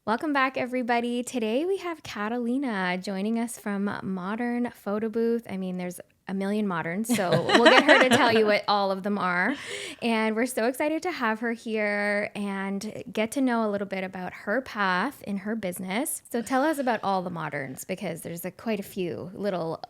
Welcome back, everybody. Today we have Catalina joining us from Modern Photo Booth. I mean, there's a million moderns, so we'll get her to tell you what all of them are. And we're so excited to have her here and get to know a little bit about her path in her business. So tell us about all the moderns, because there's quite a few little,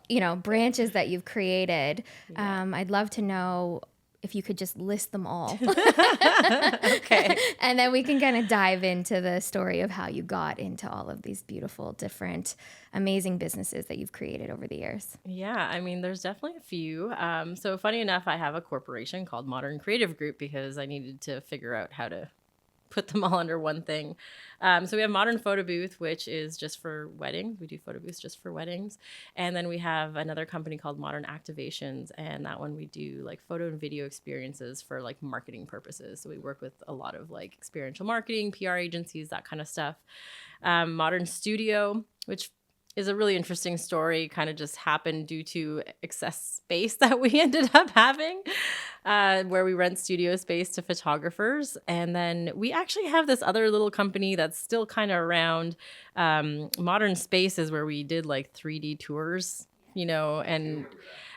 branches that you've created. Yeah. I'd love to know if you could just list them all. Okay. And then we can kind of dive into the story of how you got into all of these beautiful, different, amazing businesses that you've created over the years. Yeah, I mean, there's definitely a few. So funny enough, I have a corporation called Modern Creative Group because I needed to figure out how to put them all under one thing. So we have Modern Photo Booth, which is just for weddings. We do photo booths just for weddings. And then we have another company called Modern Activations. And that one we do like photo and video experiences for like marketing purposes. So we work with a lot of like experiential marketing, PR agencies, that kind of stuff. Modern Studio, which is a really interesting story, kind of just happened due to excess space that we ended up having, where we rent studio space to photographers. And then we actually have this other little company that's still kind of around, Modern Spaces, where we did like 3D tours, and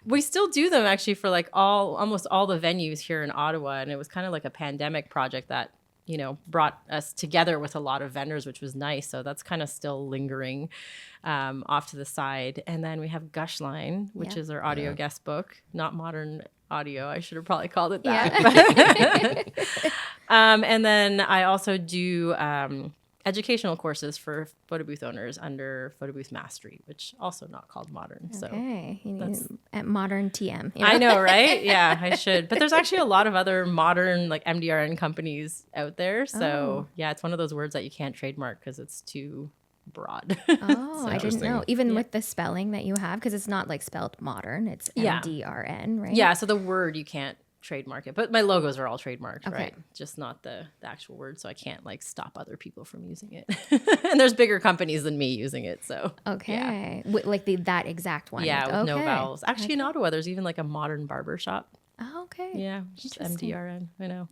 we still do them actually for like almost all the venues here in Ottawa. And it was kind of like a pandemic project that brought us together with a lot of vendors, which was nice. So that's kind of still lingering off to the side. And then we have Gushline, which is our audio guest book, not Modern Audio. I should have probably called it that. Yeah. And then I also do educational courses for photo booth owners under Photoboothmastery, which also not called Modern. Okay. So at Modern TM. I know, right? Yeah, I should. But there's actually a lot of other modern like MDRN companies out there. So yeah, it's one of those words that you can't trademark because it's too broad. Oh, I didn't know. Even with the spelling that you have, because it's not like spelled modern, it's MDRN, right? Yeah, so the word you can't trademark it, but my logos are all trademarked, Okay. right? Just not the actual word, so I can't like stop other people from using it. And there's bigger companies than me using it, so okay, like that exact one. Yeah, with no vowels. Actually, in Ottawa, there's even like a modern barber shop. Oh, okay. Yeah, just MDRN. I know.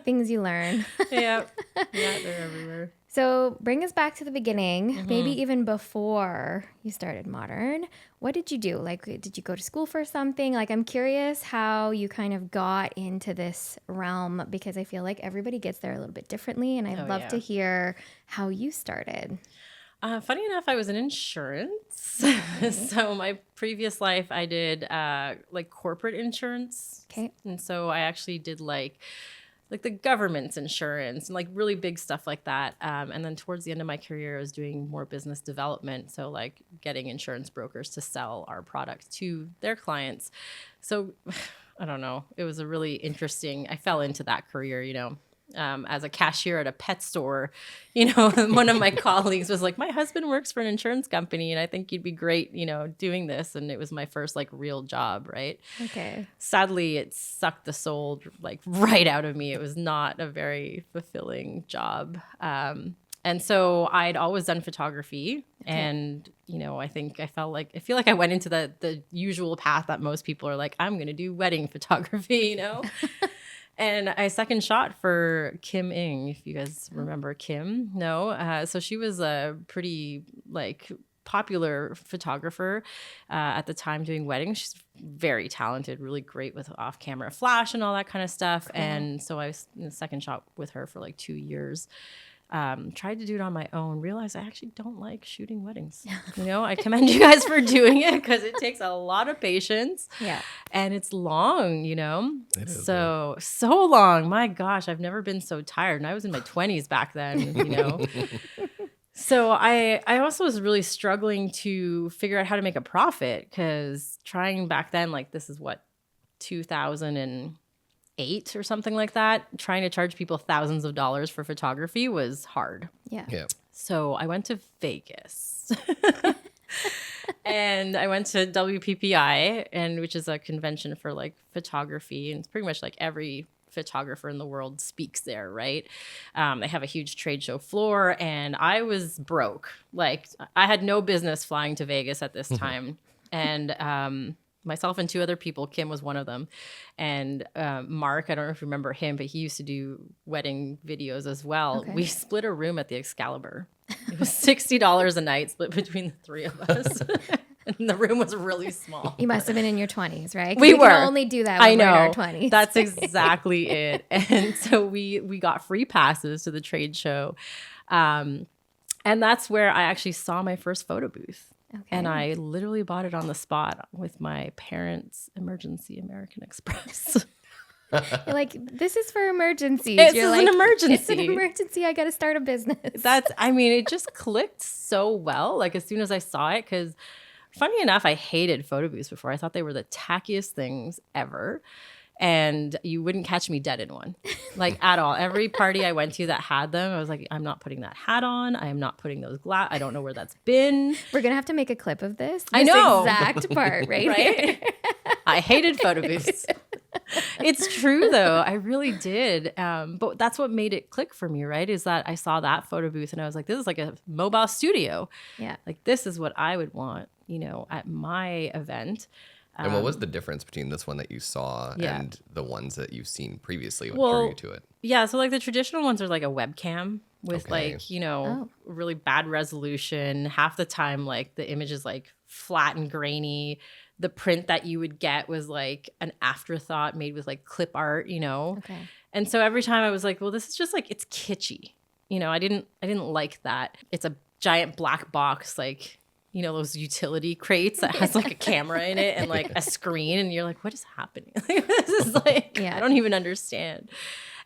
Things you learn. Yeah, they're everywhere. So bring us back to the beginning, maybe even before you started Modern. What did you do? Like, did you go to school for something? Like, I'm curious how you kind of got into this realm, because I feel like everybody gets there a little bit differently. And I'd love to hear how you started. Funny enough, I was in insurance. So my previous life, I did like corporate insurance. Okay. And so I actually did like the government's insurance and like really big stuff like that. And then towards the end of my career, I was doing more business development. So like getting insurance brokers to sell our product to their clients. So I don't know. It was a really interesting, I fell into that career, as a cashier at a pet store. One of my colleagues was like, my husband works for an insurance company and I think you'd be great, doing this. And it was my first like real job, right? Okay. Sadly, it sucked the soul like right out of me. It was not a very fulfilling job. And so I'd always done photography. Okay. And, I feel like I went into the usual path that most people are like, I'm going to do wedding photography, And I second shot for Kim Ng, if you guys remember Kim. No? So she was a pretty like popular photographer at the time doing weddings. She's very talented, really great with off-camera flash and all that kind of stuff. Cool. And so I was in the second shot with her for like 2 years. Tried to do it on my own, realized I actually don't like shooting weddings. I commend you guys for doing it because it takes a lot of patience. Yeah. And it's long, It is, so long. My gosh, I've never been so tired. And I was in my 20s back then, So I also was really struggling to figure out how to make a profit, because trying back then, like this is what, 2008 or something like that, trying to charge people thousands of dollars for photography was hard. Yeah. So I went to Vegas and I went to WPPI, which is a convention for like photography. And it's pretty much like every photographer in the world speaks there, right? They have a huge trade show floor and I was broke. Like I had no business flying to Vegas at this time. And myself and 2 other people. Kim was one of them. And Mark, I don't know if you remember him, but he used to do wedding videos as well. Okay. We split a room at the Excalibur. It was $60 a night split between the 3 of us. And the room was really small. You must have been in your 20s, right? 'Cause We were. can only do that when we're in our 20s. That's exactly it. And so we got free passes to the trade show. And that's where I actually saw my first photo booth. Okay. And I literally bought it on the spot with my parents' emergency American Express. You're like, this is for emergencies. It's You're an emergency. It's an emergency. I got to start a business. It just clicked so well. Like as soon as I saw it, because funny enough, I hated photo booths before. I thought they were the tackiest things ever. And you wouldn't catch me dead in one, like at all. Every party I went to that had them, I was like, I'm not putting that hat on. I am not putting those glass. I don't know where that's been. We're going to have to make a clip of this. I know. Exact part right here. I hated photo booths. It's true though. I really did. But that's what made it click for me, right? Is that I saw that photo booth and I was like, this is like a mobile studio. Yeah. Like this is what I would want, at my event. And what was the difference between this one that you saw and the ones that you've seen previously? What drew you to it? Yeah, so like the traditional ones are like a webcam with Oh. really bad resolution. Half the time, like the image is like flat and grainy. The print that you would get was like an afterthought made with like clip art, Okay. And so every time I was like, well, this is just like, it's kitschy. I didn't like that. It's a giant black box, like, those utility crates that has like a camera in it and like a screen. And you're like, what is happening? This is like, I don't even understand.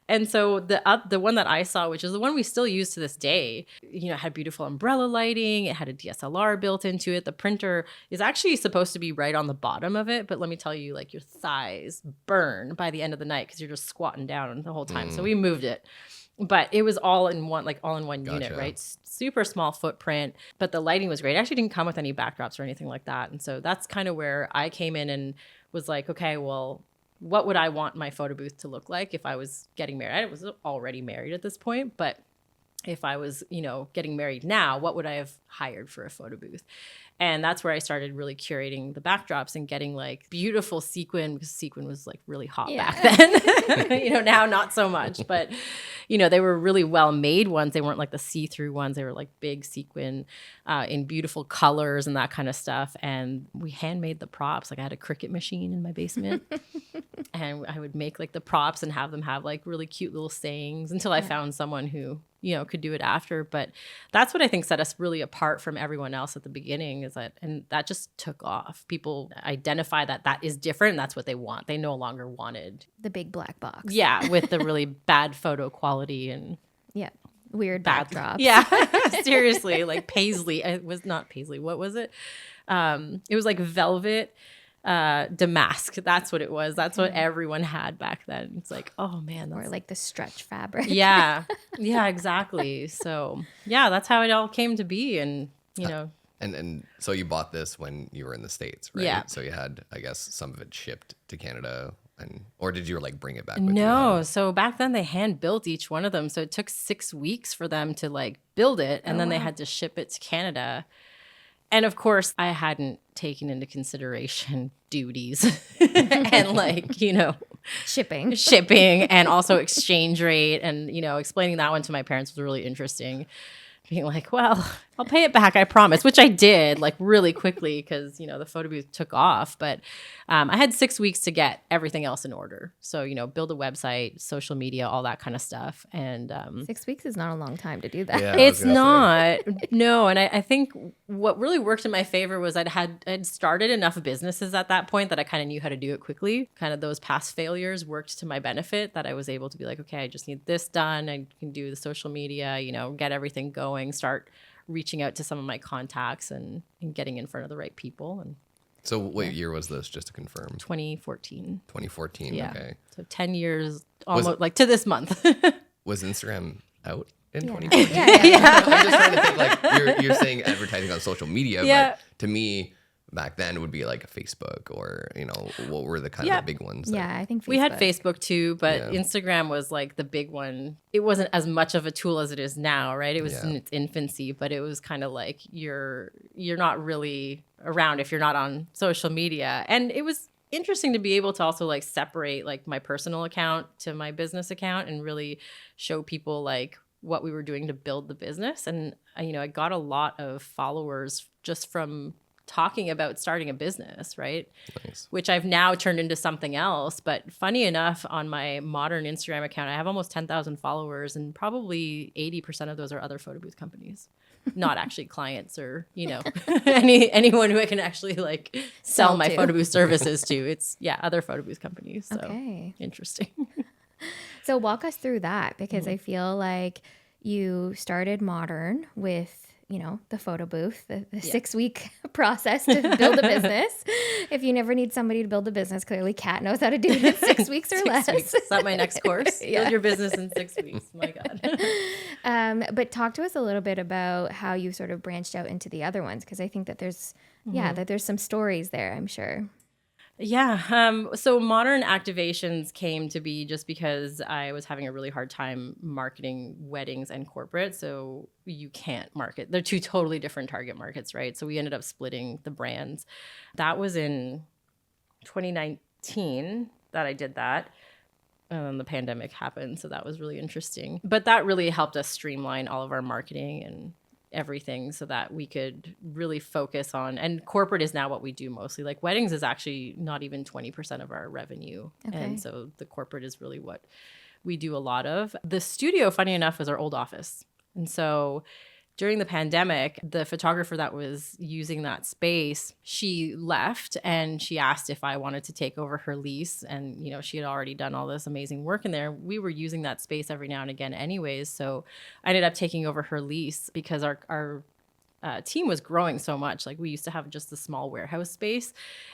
And so the one that I saw, which is the one we still use to this day, it had beautiful umbrella lighting. It had a DSLR built into it. The printer is actually supposed to be right on the bottom of it. But let me tell you, like your thighs burn by the end of the night because you're just squatting down the whole time. So we moved it. But it was all in one unit, right? Super small footprint, but the lighting was great. It actually didn't come with any backdrops or anything like that. And so that's kind of where I came in and was like, okay, well, what would I want my photo booth to look like if I was getting married? I was already married at this point, but if I was, getting married now, what would I have hired for a photo booth? And that's where I started really curating the backdrops and getting like beautiful sequin, because sequin was like really hot back then. Now not so much, but they were really well made ones. They weren't like the see-through ones. They were like big sequin in beautiful colors and that kind of stuff. And we handmade the props. Like I had a Cricut machine in my basement and I would make like the props and have them have like really cute little sayings until I found someone who could do it after. But that's what I think set us really apart from everyone else at the beginning, and that just took off. People identify that is different. And that's what they want. They no longer wanted the big black box. Yeah. With the really bad photo quality and weird backdrops. Yeah. Seriously. Like paisley. It was not paisley. What was it? It was like velvet damask. That's what it was. That's what everyone had back then. It's like, oh man, or like the stretch fabric. Yeah exactly. So that's how it all came to be. And and so you bought this when you were in the States, right? Yeah. So you had, I guess, some of it shipped to Canada, or did you like bring it back with you? No. So back then they hand built each one of them, so it took 6 weeks for them to like build it, and then they had to ship it to Canada. And of course, I hadn't taken into consideration duties and like, shipping and also exchange rate. And, explaining that one to my parents was really interesting. Being like, well, I'll pay it back, I promise, which I did like really quickly because, the photo booth took off. But I had 6 weeks to get everything else in order. So, build a website, social media, all that kind of stuff. And 6 weeks is not a long time to do that. Yeah, it's not. No. And I think what really worked in my favor was I'd started enough businesses at that point that I kind of knew how to do it quickly. Kind of those past failures worked to my benefit, that I was able to be like, okay, I just need this done. I can do the social media, get everything going, start reaching out to some of my contacts and getting in front of the right people. And so what year was this, just to confirm? 2014. 2014, Yeah. Okay. So 10 years, almost like to this month. Was Instagram out in 2014? Yeah. I'm just trying to think, like, you're saying advertising on social media, but to me, back then would be like a Facebook or, what were the kind of the big ones? Yeah, I think Facebook. We had Facebook too, but Yeah. Instagram was like the big one. It wasn't as much of a tool as it is now, right? It was in its infancy, but it was kind of like you're not really around if you're not on social media. And it was interesting to be able to also like separate like my personal account to my business account and really show people like what we were doing to build the business. And, I got a lot of followers just from talking about starting a business, right? Nice. Which I've now turned into something else. But funny enough, on my modern Instagram account, I have almost 10,000 followers, and probably 80% of those are other photo booth companies, not actually clients or, anyone who I can actually like sell my photo booth services to. It's other photo booth companies. So interesting. So walk us through that, because I feel like you started Modern with, the photo booth, the 6-week process to build a business. If you never need somebody to build a business, clearly Kat knows how to do it in 6 weeks or less. 6 weeks. Is that my next course? Build your business in 6 weeks. My God. But talk to us a little bit about how you sort of branched out into the other ones, because I think that there's, that there's some stories there, I'm sure. Yeah. So modern activations came to be just because I was having a really hard time marketing weddings and corporate. So you can't market. They're two totally different target markets, right? So we ended up splitting the brands. That was in 2019 that I did that. And then the pandemic happened. So that was really interesting. But that really helped us streamline all of our marketing and everything so that we could really focus on, and corporate is now what we do mostly. Like weddings is actually not even 20% of our revenue. Okay. And so the corporate is really what we do a lot of. The studio, funny enough, was our old office. And so during the pandemic, the photographer that was using that space, she left and she asked if I wanted to take over her lease. And, she had already done all this amazing work in there. We were using that space every now and again anyways. So I ended up taking over her lease because our team was growing so much. Like we used to have just a small warehouse space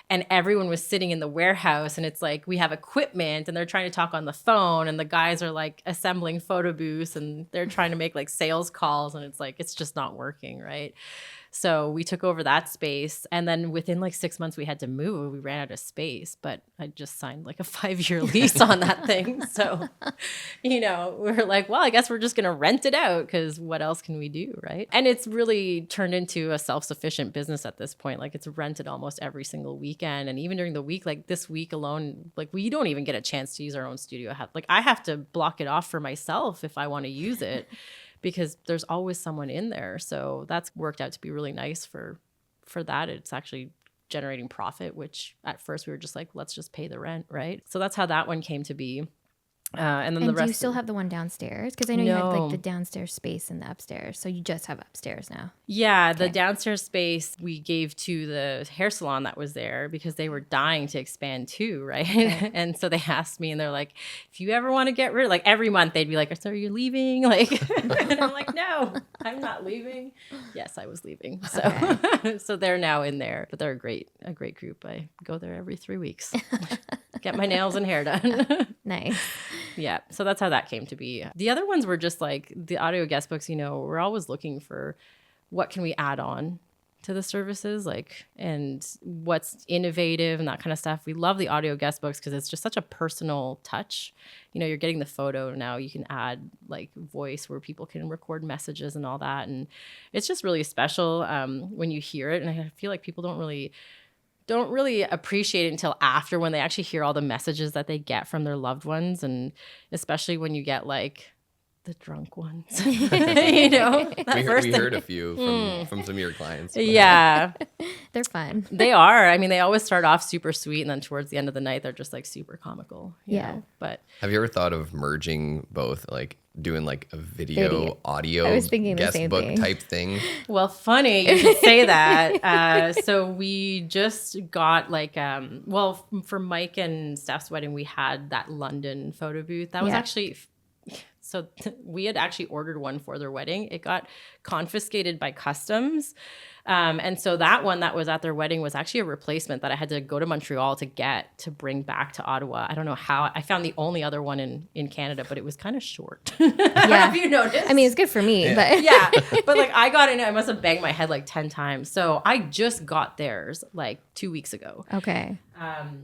and everyone was sitting in the warehouse, and it's like we have equipment and they're trying to talk on the phone and the guys are like assembling photo booths and they're trying to make like sales calls, and it's like it's just not working, right? So we took over that space, and then within like 6 months we had to move. We ran out of space, but I just signed like a 5-year lease on that thing. So, we were like, well, I guess we're just going to rent it out because what else can we do, right? And it's really turned into a self-sufficient business at this point. Like it's rented almost every single weekend. And even during the week, like this week alone, like we don't even get a chance to use our own studio. I have to block it off for myself if I want to use it. Because there's always someone in there. So that's worked out to be really nice for that. It's actually generating profit, which at first we were just like, let's just pay the rent, right? So that's how that one came to be. And then the rest. Do you still have the one downstairs? Because I know you had like the downstairs space and the upstairs. So you just have upstairs now. Yeah, the downstairs space we gave to the hair salon that was there because they were dying to expand too, right? Okay. And so they asked me, and they're like, if you ever want to get rid of, like every month they'd be like, so are you leaving? Like, and I'm like, no, I'm not leaving. Yes, I was leaving. So, okay. So they're now in there, but they're a great group. I go there every 3 weeks. Get my nails and hair done. Nice. Yeah. So that's how that came to be. The other ones were just like the audio guest books, we're always looking for what can we add on to the services, like, and what's innovative and that kind of stuff. We love the audio guest books because it's just such a personal touch. You're getting the photo now. You can add like voice where people can record messages and all that. And it's just really special when you hear it. And I feel like people don't really appreciate it until after, when they actually hear all the messages that they get from their loved ones. And especially when you get like the drunk ones, we heard a few from some of your clients. Yeah. They're fun. They are. I mean, they always start off super sweet, and then towards the end of the night, they're just like super comical. You know? But have you ever thought of merging both, like doing like a video audio I was thinking guest the same book thing. type thing? Well, funny you should say that. So we just got like, for Mike and Steph's wedding, we had that London photo booth. That was actually... So we had actually ordered one for their wedding. It got confiscated by customs And so that one that was at their wedding was actually a replacement that I had to go to Montreal to bring back to Ottawa. I don't know how. I found the only other one in Canada, but it was kind of short. Yeah. Have you noticed? I mean, it's good for me, but Yeah. But like I got in it, I must have banged my head like 10 times. So I just got theirs like 2 weeks ago. okay.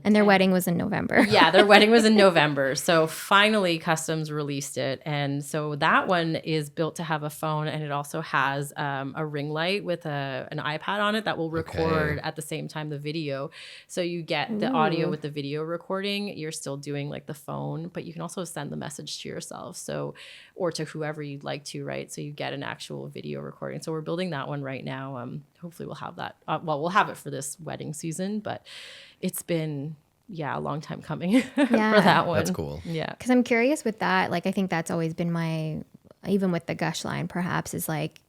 And their wedding was in November. Yeah, their wedding was in November. So finally Customs released it. And so that one is built to have a phone, and it also has a ring light with an iPad on it that will record at the same time the video. So you get the audio with the video recording. You're still doing like the phone, but you can also send the message to yourself. So, or to whoever you'd like to, right? So you get an actual video recording. So we're building that one right now. Hopefully we'll have that. Well, we'll have it for this wedding season, but it's been, a long time coming for that one. That's cool. Yeah. Because I'm curious with that. Like, I think that's always been even with the Gush line, perhaps, is like,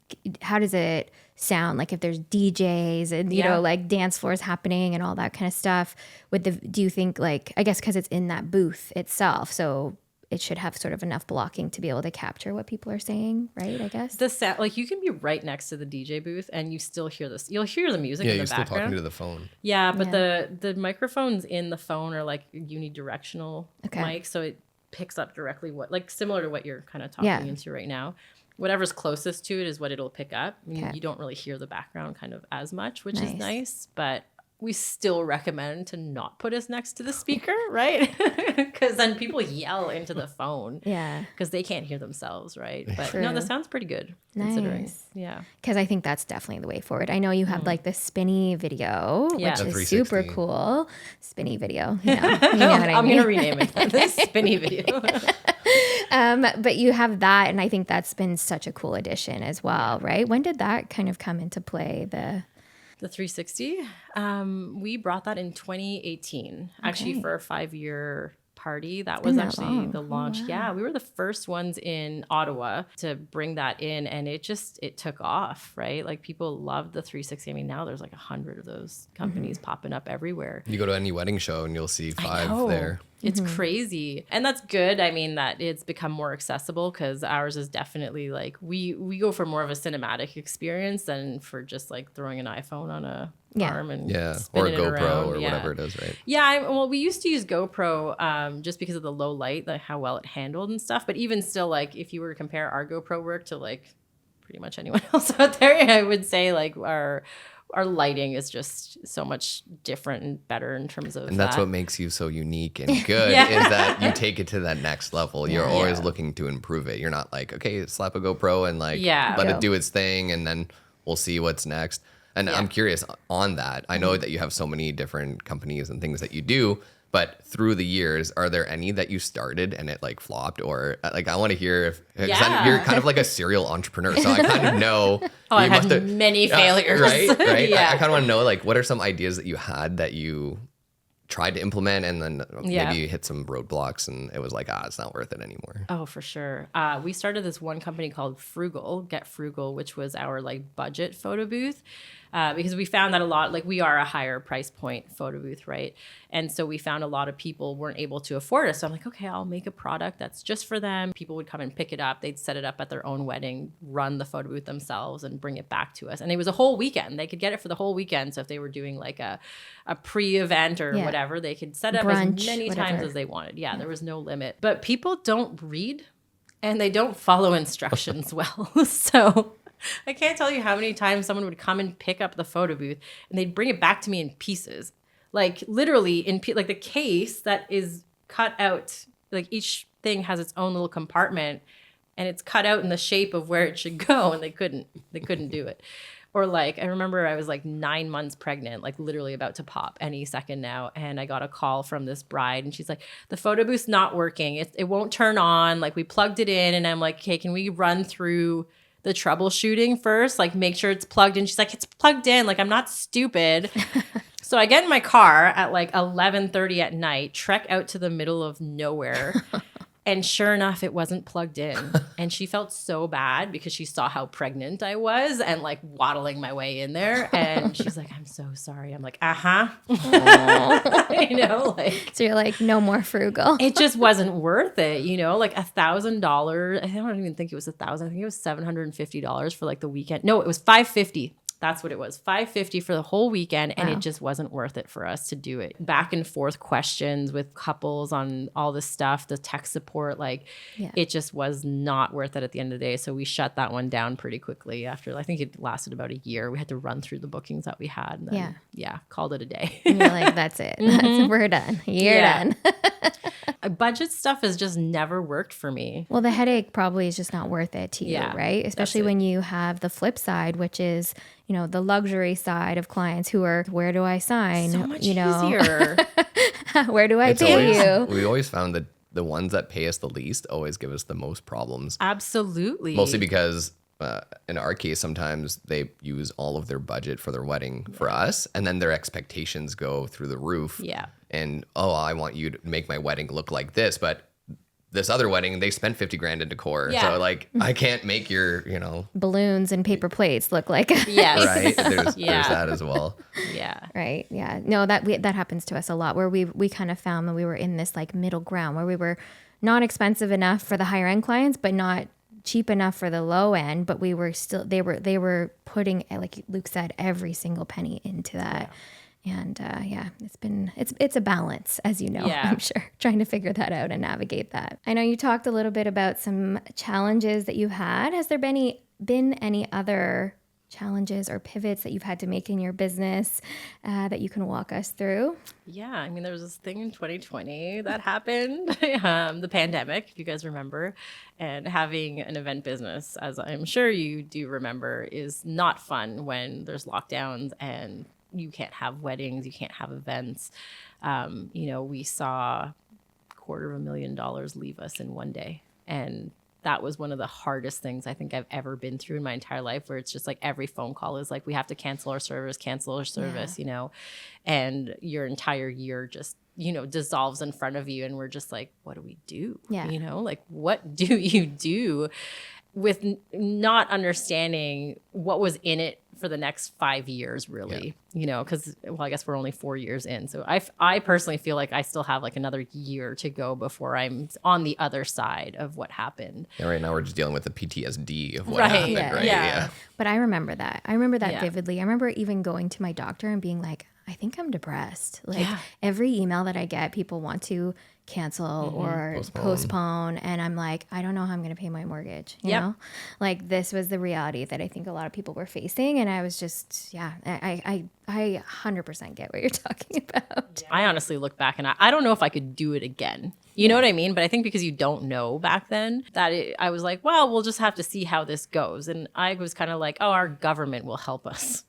how does it sound? Like, if there's DJs and, you know, like dance floors happening and all that kind of stuff. Do you think, like, I guess because it's in that booth itself, so it should have sort of enough blocking to be able to capture what people are saying, right? I guess. The sound, like you can be right next to the DJ booth and you still hear this. You'll hear the music in the background. Yeah, you're still talking to the phone. Yeah, but the microphones in the phone are like unidirectional mics, so it picks up directly similar to what you're kind of talking into right now. Whatever's closest to it is what it'll pick up. I mean, you don't really hear the background kind of as much, which is nice, but we still recommend to not put us next to the speaker, right? Because then people yell into the phone. Yeah. Because they can't hear themselves, right? But no, that sounds pretty good. Considering. Yeah. Because I think that's definitely the way forward. I know you have like the spinny video, which is super cool. Spinny video. You know what I mean? I'm going to rename it the spinny video. But you have that, and I think that's been such a cool addition as well, right? When did that kind of come into play? The 360, we brought that in 2018, actually for a 5-year party. That was actually the launch. Oh, wow. Yeah, we were the first ones in Ottawa to bring that in, and it took off, right? Like people loved the 360. I mean, now there's like 100 of those companies popping up everywhere. You go to any wedding show and you'll see 5 there. It's crazy. And that's good. I mean, that it's become more accessible because ours is definitely like, we go for more of a cinematic experience than for just like throwing an iPhone on a arm and or a GoPro around. or whatever it is, right? Yeah. Well, we used to use GoPro just because of the low light, like how well it handled and stuff. But even still, like if you were to compare our GoPro work to like pretty much anyone else out there, I would say like our lighting is just so much different and better in terms of and that's what makes you so unique and good is that you take it to that next level. You're always looking to improve it. You're not like, okay, slap a GoPro and like let it do its thing and then we'll see what's next. And I'm curious on that. I know that you have so many different companies and things that you do, but through the years, are there any that you started and it like flopped, or like I want to hear if you're kind of like a serial entrepreneur, so I kind of know. I had many failures, right? Yeah. I kind of want to know like what are some ideas that you had that you tried to implement and then maybe you hit some roadblocks and it was like, it's not worth it anymore. Oh, for sure. We started this one company called Get Frugal, which was our like budget photo booth. Because we found that a lot, like we are a higher price point photo booth, right? And so we found a lot of people weren't able to afford it. So I'm like, okay, I'll make a product that's just for them. People would come and pick it up. They'd set it up at their own wedding, run the photo booth themselves and bring it back to us. And it was a whole weekend. They could get it for the whole weekend. So if they were doing like a pre-event or whatever, they could set up brunch, as many times as they wanted. Yeah, there was no limit. But people don't read and they don't follow instructions well. So I can't tell you how many times someone would come and pick up the photo booth and they'd bring it back to me in pieces. Like literally like the case that is cut out, like each thing has its own little compartment and it's cut out in the shape of where it should go, and they couldn't do it. Or like, I remember I was like 9 months pregnant, like literally about to pop any second now. And I got a call from this bride and she's like, the photo booth's not working. It won't turn on. Like we plugged it in and I'm like, okay, can we run through the troubleshooting first? Like make sure it's plugged in. She's like, it's plugged in. Like I'm not stupid. So I get in my car at like 11:30 at night, trek out to the middle of nowhere. And sure enough, it wasn't plugged in. And she felt so bad because she saw how pregnant I was and like waddling my way in there. And she's like, I'm so sorry. I'm like, you know, like. So you're like, no more frugal. It just wasn't worth it, you know, like $1,000. I don't even think it was $1,000. I think it was $750 for like the weekend. No, it was $550 That's what it was. $550 for the whole weekend. And Wow. it just wasn't worth it for us to do it. Back and forth questions with couples on all this stuff, the tech support, like it just was not worth it at the end of the day. So we shut that one down pretty quickly after, I think it lasted about a year. We had to run through the bookings that we had. And then, called it a day. And you're like, that's it. We're done. You're done. Budget stuff has just never worked for me. Well, the headache probably is just not worth it to you, right? Especially when you have the flip side, which is, you know, the luxury side of clients who are, where do I sign? So much easier. Where do I pay you? We always found that the ones that pay us the least always give us the most problems. Absolutely. Mostly because in our case, sometimes they use all of their budget for their wedding for us, and then their expectations go through the roof. Yeah. And, I want you to make my wedding look like this, but this other wedding, they spent 50 grand in decor. Yeah. So like, I can't make your, balloons and paper plates look like Yes. Right. There's that as well. Yeah. Right. Yeah. No, that happens to us a lot, where we kind of found that we were in this like middle ground where we were not expensive enough for the higher end clients, but not cheap enough for the low end, but we were still, they were putting, like Luke said, every single penny into that. And it's a balance, as you know, I'm sure, trying to figure that out and navigate that. I know you talked a little bit about some challenges that you've had. Has there been any other challenges or pivots that you've had to make in your business that you can walk us through? Yeah, I mean, there was this thing in 2020 that happened, the pandemic, if you guys remember, and having an event business, as I'm sure you do remember, is not fun when there's lockdowns and you can't have weddings, you can't have events. We saw $250,000 leave us in one day. And that was one of the hardest things I think I've ever been through in my entire life, where it's just like every phone call is like, we have to cancel our service, and your entire year just, dissolves in front of you. And we're just like, what do we do? Like, what do you do with not understanding what was in it for the next 5 years, really, because, I guess we're only 4 years in. So I personally feel like I still have like another year to go before I'm on the other side of what happened. Yeah, right now we're just dealing with the PTSD of what happened, right? Yeah. But I remember that. Vividly. I remember even going to my doctor and being like, I think I'm depressed. Like every email that I get, people want to cancel or postpone. And I'm like, I don't know how I'm going to pay my mortgage. You know, like this was the reality that I think a lot of people were facing. And I was just, I 100% get what you're talking about. I honestly look back and I don't know if I could do it again. You know what I mean? But I think because you don't know back then, I was like, well, we'll just have to see how this goes. And I was kind of like, our government will help us.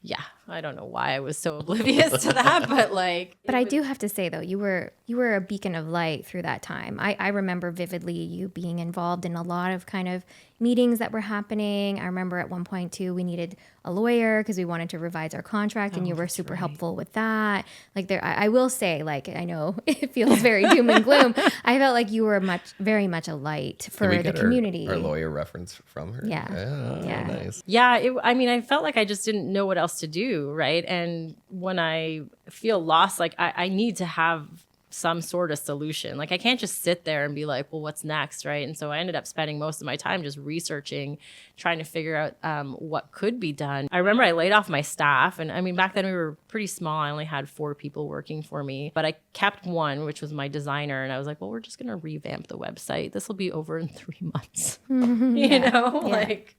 Yeah, I don't know why I was so oblivious to that, but like. But I do have to say though, you were a beacon of light through that time. I remember vividly you being involved in a lot of kind of meetings that were happening. I remember at one point too, we needed a lawyer because we wanted to revise our contract, and you were super helpful with that. Like I will say, like, I know it feels very doom and gloom. I felt like you were very much a light for the community. Our lawyer reference from her. Yeah. Nice. Yeah, I felt like I just didn't know what else to do, right? And when I feel lost, like I need to have some sort of solution. Like I can't just sit there and be like, well, what's next, right? And so I ended up spending most of my time just researching, trying to figure out what could be done. I remember I laid off my staff, and I mean, back then we were pretty small. I only had 4 people working for me, but I kept one, which was my designer, and I was like, well, we're just going to revamp the website. This will be over in 3 months. Like...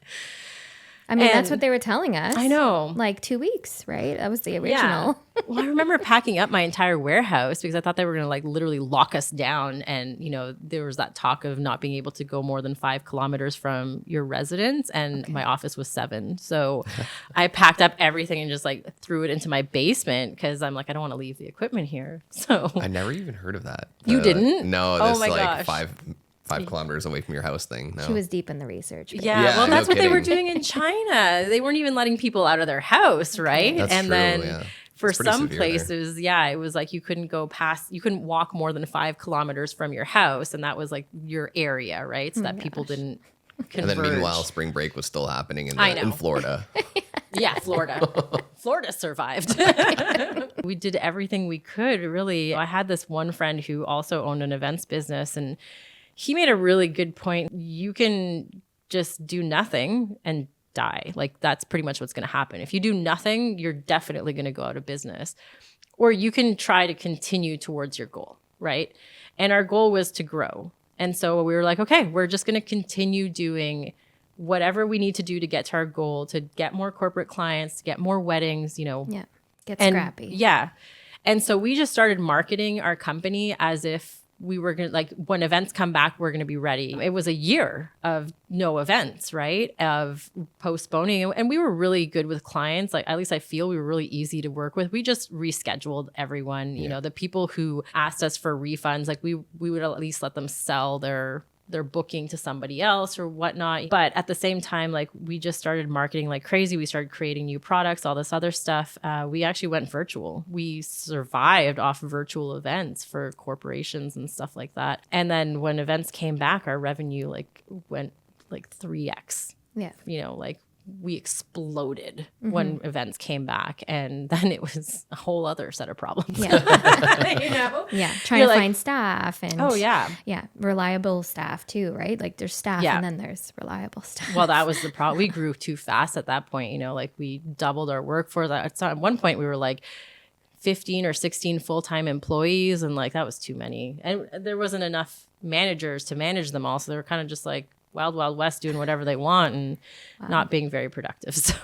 I mean, that's what they were telling us. I know. Like 2 weeks, right? That was the original. Yeah. Well, I remember packing up my entire warehouse because I thought they were going to like literally lock us down. And, there was that talk of not being able to go more than 5 kilometers from your residence. And my office was 7. So I packed up everything and just like threw it into my basement because I'm like, I don't want to leave the equipment here. So I never even heard of that. You didn't? No, this like 5 kilometers away from your house thing. No. She was deep in the research. Yeah, well, that's what they were doing in China. They weren't even letting people out of their house, right? That's and true, then for some places, it was like you couldn't walk more than 5 kilometers from your house, and that was like your area, right? So that people didn't converge. And then meanwhile, spring break was still happening in Florida. Yeah, Florida. Florida survived. We did everything we could, really. I had this one friend who also owned an events business, and he made a really good point. You can just do nothing and die. Like that's pretty much what's going to happen. If you do nothing, you're definitely going to go out of business. Or you can try to continue towards your goal, right? And our goal was to grow. And so we were like, okay, we're just going to continue doing whatever we need to do to get to our goal, to get more corporate clients, to get more weddings, Yeah. Get scrappy. Yeah. And so we just started marketing our company as if we were going to, like, when events come back, we're going to be ready. It was a year of no events, right? Of postponing. And we were really good with clients. Like, at least I feel we were really easy to work with. We just rescheduled everyone. You know, the people who asked us for refunds, like we would at least let them sell their booking to somebody else or whatnot. But at the same time, like we just started marketing like crazy. We started creating new products, all this other stuff. We actually went virtual. We survived off virtual events for corporations and stuff like that. And then when events came back, our revenue like went like 3x. Yeah. You know, like we exploded when events came back, and then it was a whole other set of problems. Yeah. You know? Yeah. Trying to find staff and yeah, reliable staff too, right? Like there's staff and then there's reliable staff. Well, that was the problem. We grew too fast at that point, you know, like we doubled our workforce. At one point we were like 15 or 16 full-time employees, and like that was too many. And there wasn't enough managers to manage them all. So they were kind of just like wild, wild west doing whatever they want and not being very productive. So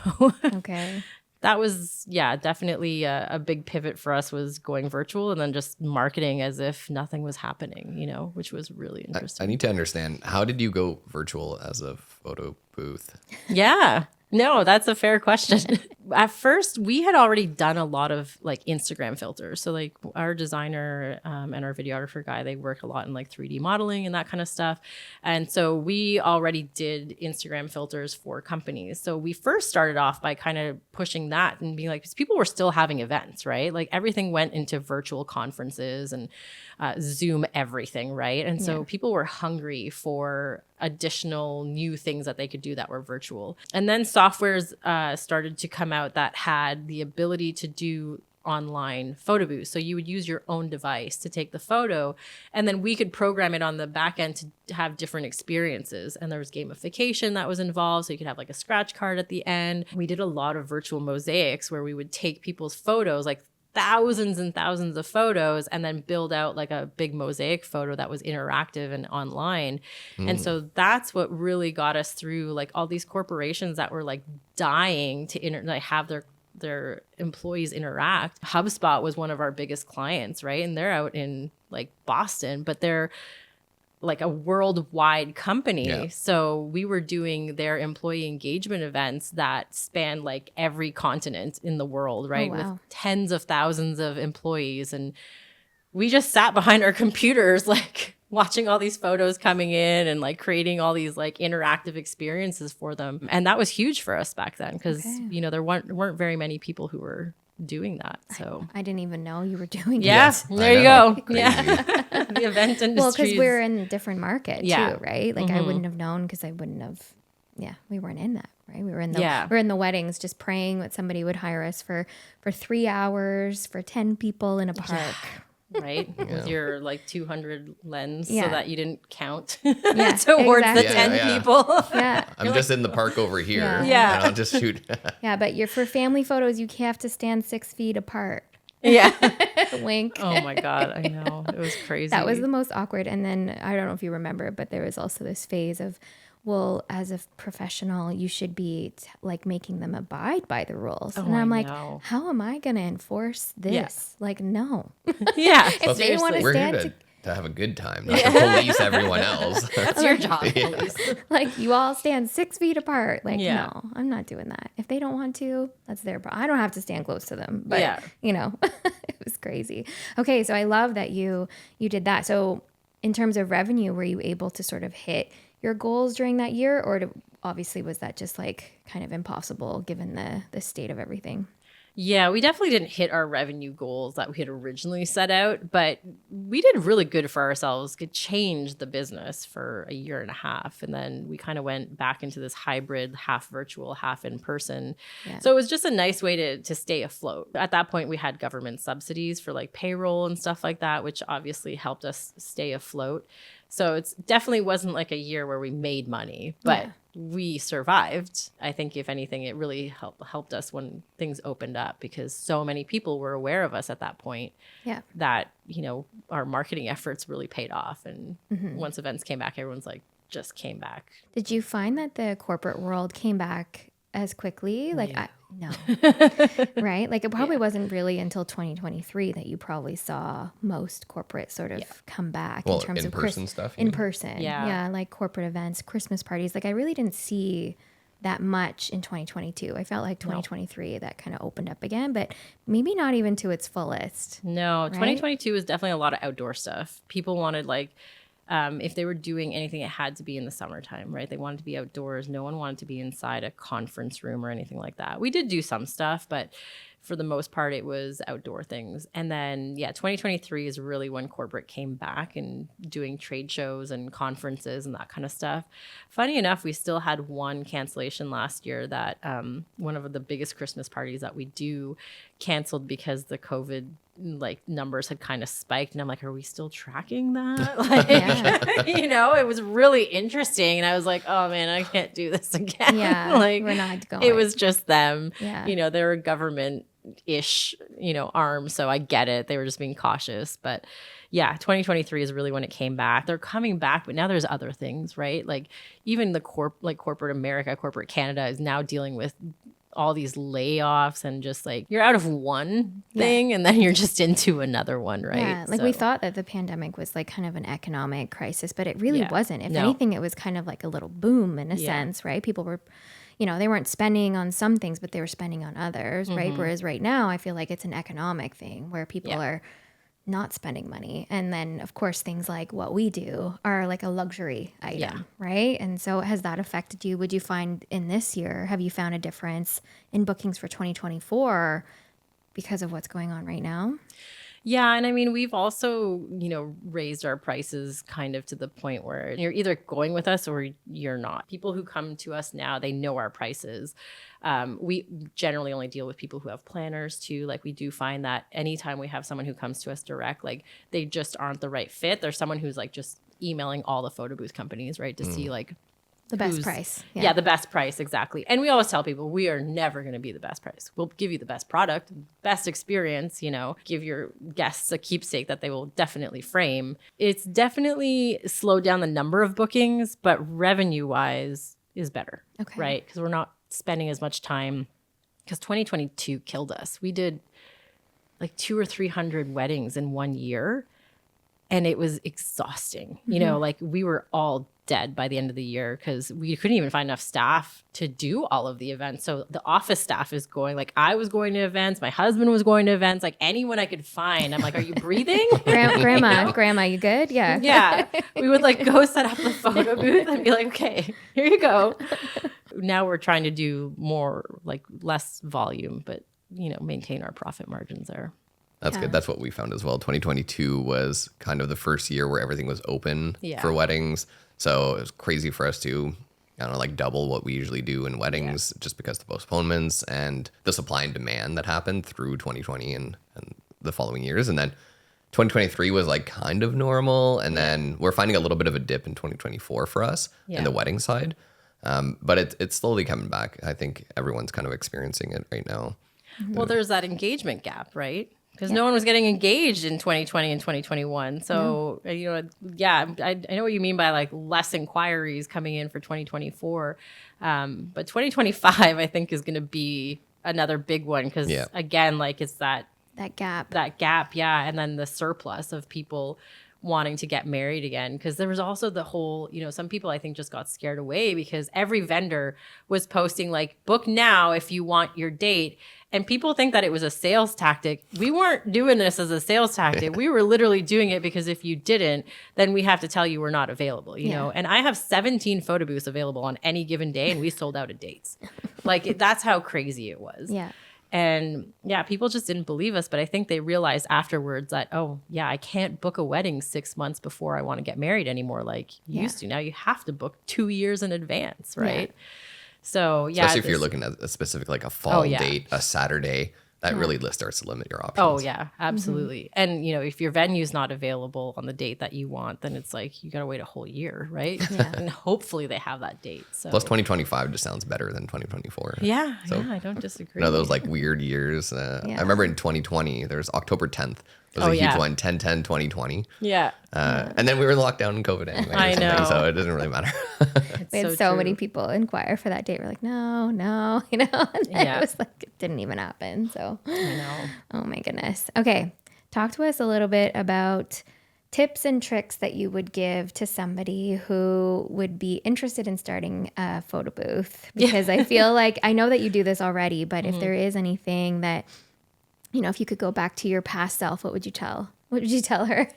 okay. That was, definitely a big pivot for us, was going virtual and then just marketing as if nothing was happening, you know, which was really interesting. I need to understand, how did you go virtual as a photo booth? Yeah. No, that's a fair question. At first, we had already done a lot of like Instagram filters. So like our designer and our videographer guy, they work a lot in like 3D modeling and that kind of stuff. And so we already did Instagram filters for companies. So we first started off by kind of pushing that and being like, because people were still having events, right? Like everything went into virtual conferences and Zoom everything, right? And so people were hungry for additional new things that they could do that were virtual. And then softwares started to come out that had the ability to do online photo booths. So you would use your own device to take the photo, and then we could program it on the back end to have different experiences. And there was gamification that was involved. So you could have like a scratch card at the end. We did a lot of virtual mosaics where we would take people's photos, like thousands and thousands of photos, and then build out like a big mosaic photo that was interactive and online. And so that's what really got us through like all these corporations that were like dying to like have their employees interact. HubSpot was one of our biggest clients, right? And they're out in like Boston, but they're like a worldwide company. Yeah. So we were doing their employee engagement events that span like every continent in the world, right? Oh, wow. With tens of thousands of employees. And we just sat behind our computers, like watching all these photos coming in and like creating all these like interactive experiences for them. And that was huge for us back then because, you know, there weren't very many people who were doing that. So I didn't even know you were doing it. Yes, there you go. Crazy. Yeah. The event industry. Well, because we're in a different market too, right? Like I wouldn't have known because I wouldn't have, we weren't in that, right? We were in the weddings, just praying that somebody would hire us for 3 hours for 10 people in a park. Yeah. Right? With your like 200 lens so that you didn't count towards the 10 people. Yeah. I'm just in the park over here. Yeah. And I'll just shoot. Yeah, but for family photos, you have to stand 6 feet apart. Yeah. Wink. Oh my God. I know. It was crazy. That was the most awkward. And then I don't know if you remember, but there was also this phase of, well, as a professional, you should be like making them abide by the rules. And I'm like, how am I going to enforce this? Yeah. Like, no. Yeah. If they want to stand here to have a good time, not to police everyone else. That's your job, police. Like, you all stand 6 feet apart. Like, no, I'm not doing that. If they don't want to, that's their problem. I don't have to stand close to them. But, you know, it was crazy. Okay, so I love that you did that. So in terms of revenue, were you able to sort of hit your goals during that year, or obviously was that just like kind of impossible given the state of everything? Yeah, we definitely didn't hit our revenue goals that we had originally set out, but we did really good for ourselves. Could change the business for a year and a half, and then we kind of went back into this hybrid, half virtual, half in person. Yeah. So it was just a nice way to stay afloat. At that point, we had government subsidies for like payroll and stuff like that, which obviously helped us stay afloat. So it's definitely wasn't like a year where we made money, but we survived. I think if anything, it really helped us when things opened up, because so many people were aware of us at that point that, our marketing efforts really paid off. And once events came back, everyone's like, just came back. Did you find that the corporate world came back as quickly? Like, no. Right? Like, it probably wasn't really until 2023 that you probably saw most corporate sort of come back in terms of in-person stuff. In person. Yeah. Like corporate events, Christmas parties. Like, I really didn't see that much in 2022. I felt like 2023 that kind of opened up again, but maybe not even to its fullest. No, right? 2022 was definitely a lot of outdoor stuff. People wanted if they were doing anything, it had to be in the summertime, right? They wanted to be outdoors. No one wanted to be inside a conference room or anything like that. We did do some stuff, but for the most part, it was outdoor things. And then, 2023 is really when corporate came back and doing trade shows and conferences and that kind of stuff. Funny enough, we still had one cancellation last year that one of the biggest Christmas parties that we do canceled because the COVID numbers had kind of spiked. And I'm like, are we still tracking that? It was really interesting. And I was like, oh man, I can't do this again. Yeah, we're not going. It was just them. Yeah. They're a government-ish, arm. So I get it. They were just being cautious. But 2023 is really when it came back. They're coming back, but now there's other things, right? Like even the corporate America, corporate Canada is now dealing with all these layoffs and just like you're out of one thing and then you're just into another one, right? Yeah, we thought that the pandemic was like kind of an economic crisis, but it really wasn't. If anything, it was kind of like a little boom in a sense, right? People were, they weren't spending on some things, but they were spending on others, right? Whereas right now, I feel like it's an economic thing where people are not spending money. And then, of course, things like what we do are like a luxury item, right? And so has that affected you? Would you find in this year, have you found a difference in bookings for 2024 because of what's going on right now? Yeah. And I mean, we've also, raised our prices kind of to the point where you're either going with us or you're not. People who come to us now, they know our prices. We generally only deal with people who have planners too. Like we do find that anytime we have someone who comes to us direct, like they just aren't the right fit. There's someone who's like just emailing all the photo booth companies, right? To see like the best price. Yeah, the best price. Exactly. And we always tell people we are never going to be the best price. We'll give you the best product, best experience, give your guests a keepsake that they will definitely frame. It's definitely slowed down the number of bookings, but revenue wise is better. Okay. Right? Because we're not spending as much time, because 2022 killed us. We did like 200 or 300 weddings in 1 year. And it was exhausting. Like we were all dead by the end of the year because we couldn't even find enough staff to do all of the events. So the office staff is going, like I was going to events, my husband was going to events, like anyone I could find. I'm like, are you breathing? Grandma, you good? Yeah. Yeah. We would like go set up the photo booth and be like, okay, here you go. Now we're trying to do more, like less volume, but maintain our profit margins there. That's good. That's what we found as well. 2022 was kind of the first year where everything was open for weddings. So it was crazy for us to, double what we usually do in weddings just because of the postponements and the supply and demand that happened through 2020 and the following years. And then 2023 was like kind of normal. And then we're finding a little bit of a dip in 2024 for us in the wedding side. But it's slowly coming back. I think everyone's kind of experiencing it right now. Well, there's that engagement gap, right? Because no one was getting engaged in 2020 and 2021. So, I know what you mean by like less inquiries coming in for 2024. But 2025, I think, is going to be another big one because, again, like it's that gap. And then the surplus of people wanting to get married again. Because there was also the whole, some people I think just got scared away because every vendor was posting like, book now if you want your date. And people think that it was a sales tactic. We weren't doing this as a sales tactic. We were literally doing it because if you didn't, then we have to tell you we're not available, you know? And I have 17 photo booths available on any given day and we sold out of dates. Like that's how crazy it was. Yeah. And people just didn't believe us. But I think they realized afterwards that, I can't book a wedding 6 months before I want to get married anymore like you used to. Now you have to book 2 years in advance, right? Yeah. So especially if you're looking at a specific like a fall date, a Saturday, that really starts to limit your options. Oh yeah, absolutely. And if your venue's not available on the date that you want, then it's like you got to wait a whole year, right? Yeah. And hopefully they have that date. So plus 2025 just sounds better than 2024. Yeah, I don't disagree. Those like weird years. I remember in 2020 there's October 10th. It was a huge one, 10/10/2020. Yeah. And then we were in lockdown in COVID anyway. I know. So it doesn't really matter. We had so many people inquire for that date. We're like, no, and it was like, it didn't even happen. So I know. Oh my goodness. Okay. Talk to us a little bit about tips and tricks that you would give to somebody who would be interested in starting a photo booth. Because I feel like, I know that you do this already, but if there is anything that, if you could go back to your past self, what would you tell? What would you tell her?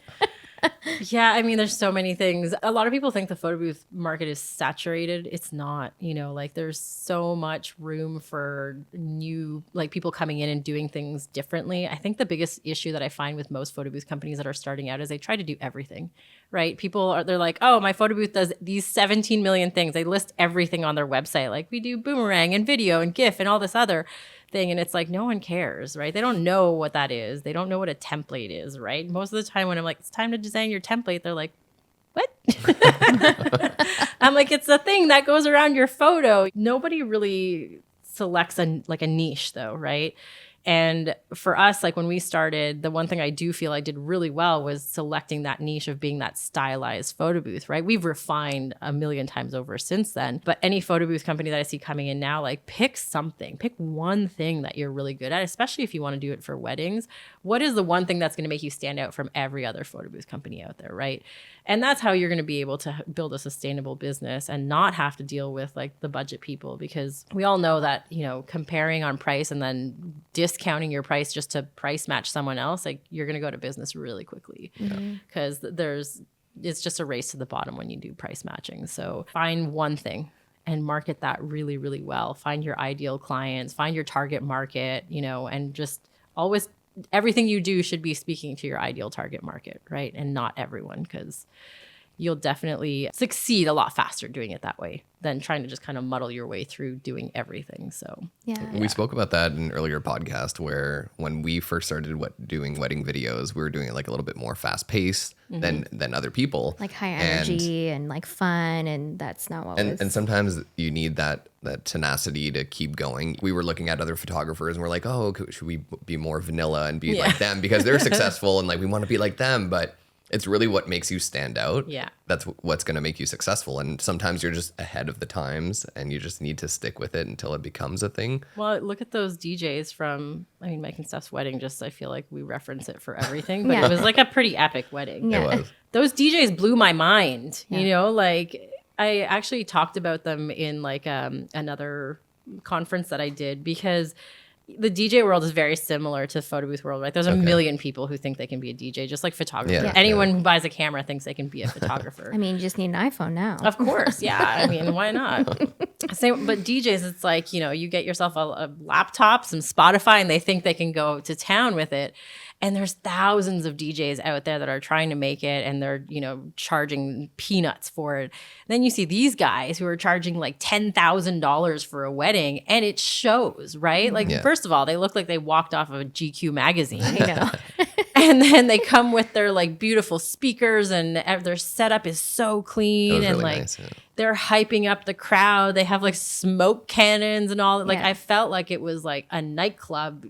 Yeah, I mean, there's so many things. A lot of people think the photo booth market is saturated. It's not, there's so much room for new, people coming in and doing things differently. I think the biggest issue that I find with most photo booth companies that are starting out is they try to do everything, right? They're like, oh, my photo booth does these 17 million things. They list everything on their website. Like we do boomerang and video and GIF and all this other thing. And it's like, no one cares, right? They don't know what that is. They don't know what a template is, right? Most of the time when I'm like, it's time to design your template, they're like, what? I'm like, it's the thing that goes around your photo. Nobody really selects a niche though, right? And for us, when we started, the one thing I do feel I did really well was selecting that niche of being that stylized photo booth, right? We've refined a million times over since then. But any photo booth company that I see coming in now, pick something, pick one thing that you're really good at, especially if you want to do it for weddings. What is the one thing that's going to make you stand out from every other photo booth company out there, right? And that's how you're going to be able to build a sustainable business and not have to deal with the budget people, because we all know that, comparing on price and then discounting your price just to price match someone else, you're going to go to business really quickly, because it's just a race to the bottom when you do price matching. So find one thing and market that really, really well. Find your ideal clients, find your target market, and just always, everything you do should be speaking to your ideal target market, right? And not everyone, because you'll definitely succeed a lot faster doing it that way than trying to just kind of muddle your way through doing everything. So we spoke about that in an earlier podcast, where when we first started doing wedding videos, we were doing it a little bit more fast paced than other people, high energy and fun, and that's not what and sometimes you need that tenacity to keep going. We were looking at other photographers and we're like, oh, should we be more vanilla and be like them because they're successful, and we want to be like them, but it's really what makes you stand out. Yeah. That's what's going to make you successful. And sometimes you're just ahead of the times and you just need to stick with it until it becomes a thing. Well, look at those DJs from, Mike and Steph's wedding. Just, I feel like we reference it for everything, but it was a pretty epic wedding. Yeah. It was. Those DJs blew my mind, I actually talked about them in another conference that I did, because the DJ world is very similar to photo booth world, right? There's a million people who think they can be a DJ, just like photographer. Yeah. Anyone who buys a camera thinks they can be a photographer. you just need an iPhone now. Of course, yeah. Why not? But DJs, it's you get yourself a laptop, some Spotify, and they think they can go to town with it. And there's thousands of DJs out there that are trying to make it, and they're, charging peanuts for it. Then you see these guys who are charging $10,000 for a wedding, and it shows, right? First of all, they look like they walked off of a GQ magazine. I know. And then they come with their beautiful speakers, and their setup is so clean, and really nice, they're hyping up the crowd. They have smoke cannons and all. I felt like it was a nightclub,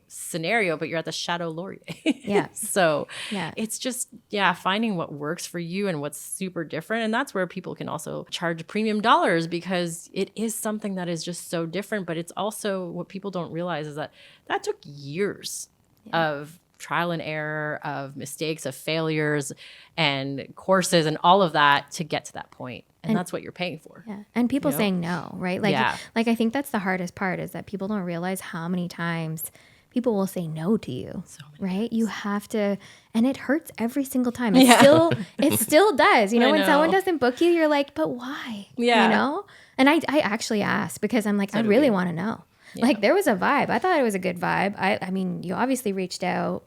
scenario, but you're at the Chateau Laurier. Yeah. So it's just, finding what works for you and what's super different. And that's where people can also charge premium dollars, because it is something that is just so different. But it's also, what people don't realize is that took years of trial and error, of mistakes, of failures, and courses, and all of that to get to that point. And that's what you're paying for. Yeah. And people saying no, right? I think that's the hardest part, is that people don't realize how many times people will say no to you, right? You have to, and it hurts every single time. It still does. When someone doesn't book you, you're like, but why? Yeah. And I actually ask, because I'm like, I really want to know. Yeah. There was a vibe. I thought it was a good vibe. I mean, you obviously reached out.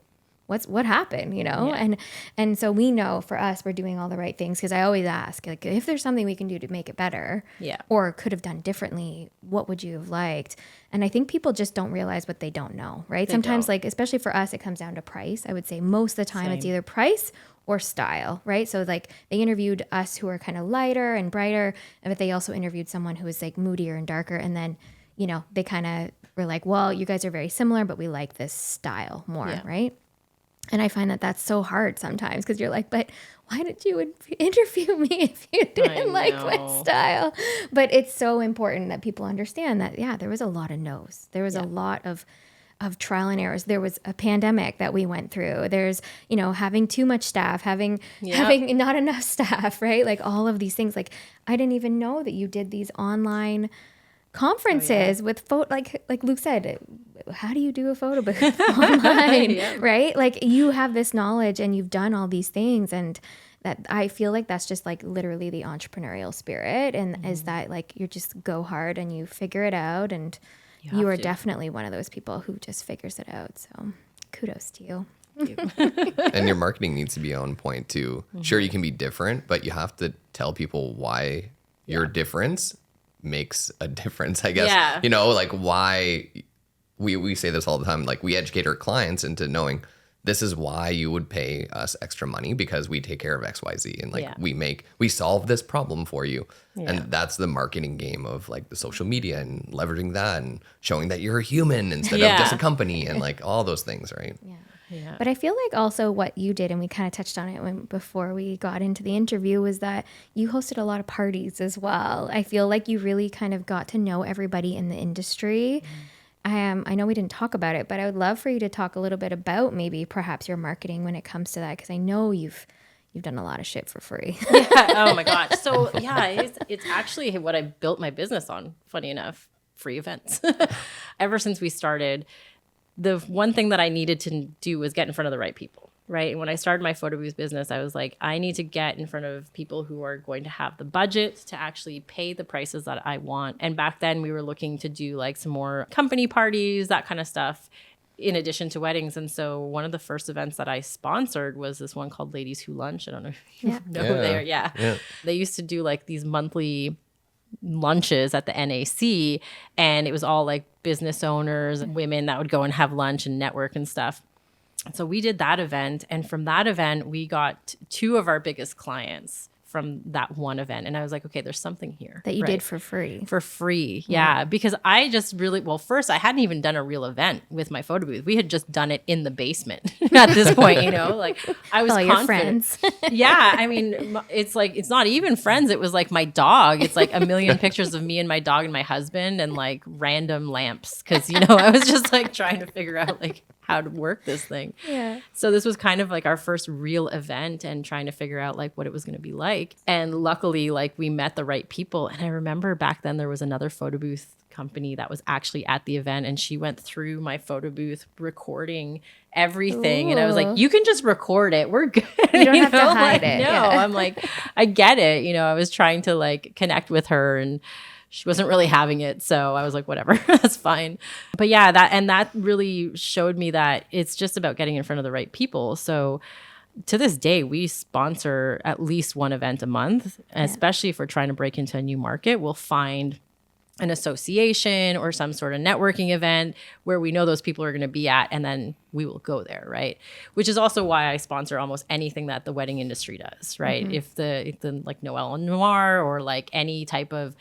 what happened, And so we know for us, we're doing all the right things, because I always ask, like, if there's something we can do to make it better, or could have done differently, what would you have liked? And I think people just don't realize what they don't know, right? Sometimes, like, especially for us, it comes down to price. I would say most of the time it's either price or style, right? So like they interviewed us who are kind of lighter and brighter, but they also interviewed someone who was like moodier and darker. And then, they kind of were like, well, you guys are very similar, but we like this style more, right? And I find that that's so hard sometimes, because you're like, but why did you interview me if you didn't like my style? But it's so important that people understand that, there was a lot of no's. There was a lot of trial and errors. There was a pandemic that we went through. There's, having too much staff, having not enough staff, right? Like all of these things. Like I didn't even know that you did these online conferences with like Luke said, how do you do a photo booth online, right? Like you have this knowledge and you've done all these things, and that I feel like that's just like literally the entrepreneurial spirit, and is that like you just go hard and you figure it out, and you are definitely one of those people who just figures it out. So kudos to you. And your marketing needs to be on point too. Sure, you can be different, but you have to tell people why your difference makes a difference, I guess. Like why we say this all the time, like we educate our clients into knowing this is why you would pay us extra money, because we take care of XYZ, and like we solve this problem for you. And that's the marketing game of like the social media and leveraging that and showing that you're a human instead of just a company, and like all those things, right? Yeah. But I feel like also what you did, and we kind of touched on it before we got into the interview, was that you hosted a lot of parties as well. I feel like you really kind of got to know everybody in the industry. I know we didn't talk about it, but I would love for you to talk a little bit about maybe perhaps your marketing when it comes to that, because I know you've done a lot of shit for free. Oh my gosh. So it's actually what I built my business on, funny enough, free events. Ever since we started, the one thing that I needed to do was get in front of the right people, right? And when I started my photo booth business, I was like, I need to get in front of people who are going to have the budget to actually pay the prices that I want. And back then we were looking to do like some more company parties, that kind of stuff, in addition to weddings. And so one of the first events that I sponsored was this one called Ladies Who Lunch. I don't know if you know who they are. Yeah. They used to do like these monthly lunches at the NAC, and it was all like business owners and women that would go and have lunch and network and stuff. So we did that event, and from that event we got 2 of our biggest clients from that one event. And I was like, okay, there's something here that you did for free. For free. Yeah. Because I just really, first I hadn't even done a real event with my photo booth. We had just done it in the basement at this point, like I was confident. Your friends. Yeah. I mean, it's like, it's not even friends. It was like my dog. It's like a million pictures of me and my dog and my husband, and like random lamps. Cause I was just like trying to figure out like how to work this thing. Yeah. So this was kind of like our first real event, and trying to figure out like what it was going to be like. And luckily, like we met the right people. And I remember back then there was another photo booth company that was actually at the event, and she went through my photo booth recording everything. Ooh. And I was like, you can just record it. We're good. You don't have to hide it. No, I'm like, I get it. I was trying to like connect with her, and she wasn't really having it. So I was like, whatever, that's fine. But yeah, that really showed me that it's just about getting in front of the right people. So to this day, we sponsor at least one event a month, especially if we're trying to break into a new market. We'll find an association or some sort of networking event where we know those people are going to be at, and then we will go there, right? Which is also why I sponsor almost anything that the wedding industry does, right? Mm-hmm. If the like Noel and Noir, or like any type of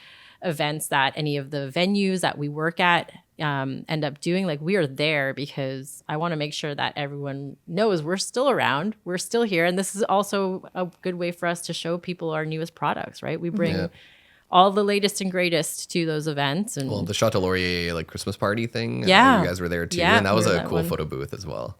events that any of the venues that we work at end up doing, like we are there because I want to make sure that everyone knows we're still around, we're still here. And this is also a good way for us to show people our newest products, right? We bring all the latest and greatest to those events. And the Chateau Laurier like Christmas party thing, you guys were there too, and that was a cool photo booth as well.